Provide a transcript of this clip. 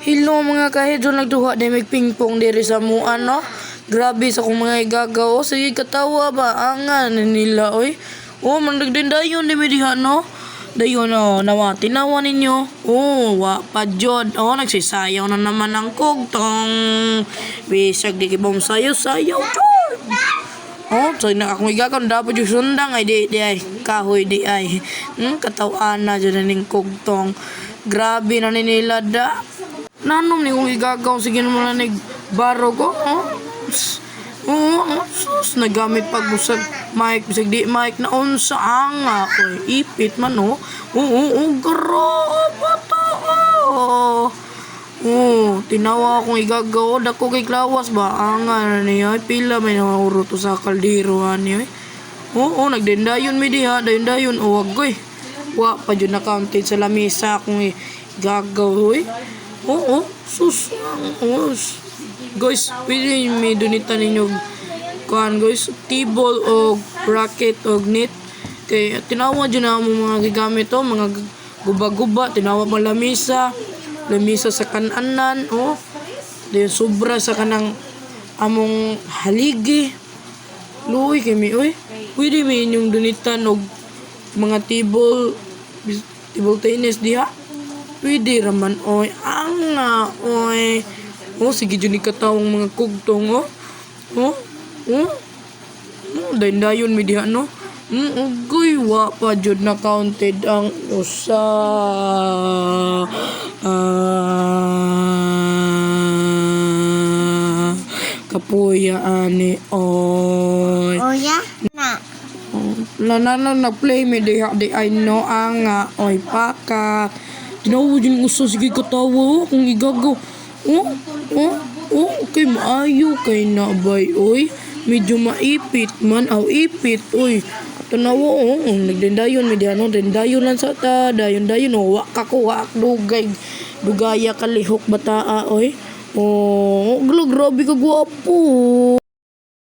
Hello mga kahidro, nagduha din may pingpong diri sa mua no. Grabe sa kong mga igagaw. Sige katawa ba angan nila oy. Oh, mandagdin dayon di mi diha no. Dayon no, nawa tinawa ninyo. Oh, wa pa jud. Oh, nagsisayaw na naman ang kugtong. Bisag di kibom sayo-sayaw. Oh, so na akong igagaw dapat yung sundang ay di ay kahoy di ay. Katawan na dyan ning kugtong. Grabe na nila da. Nanom ni kung igagaw sige mo na baro ko. Sus nagamit pag busag mic bisag di mic na unsa anga oy ipit man no. Grabe to. Tinawa akong igagaw dako kay klawas ba anga niya pila may nauro to sa kaldero ani. Nagdendayon mi diha dayon wagoy. Wa pa jud na counted sa lamesa akong igagaw oy. Sus. Guys, pwede may donita ninyo kuhan guys, table o bracket o net. Kaya tinawa dyan na mga gigamit to, mga guba-guba, tinawa mo lamisa sa kananan, Dahil sobra sa kanang among haligi. Luoy kami, pwede may inyong donitan o mga table tennis diha. Pwede raman anga sige dyan ikatawang mga kugtong dayon mi diha no. Ugoy wa pa jud na counted ang usa. Kapuya ani oy. Oya na. Nag-play mi diha di ay no anga oy pakat. Tinawa dyan usa sige katawa kung igagaw. Okay maayo kay nabay oy. Medyo maipit man ipit oy. Tanawa nagdendayon mi diha no dendayon lang sa ta dayon wa ka ko wa dugaya kalihok bataa oy. Grabe ka gwapo.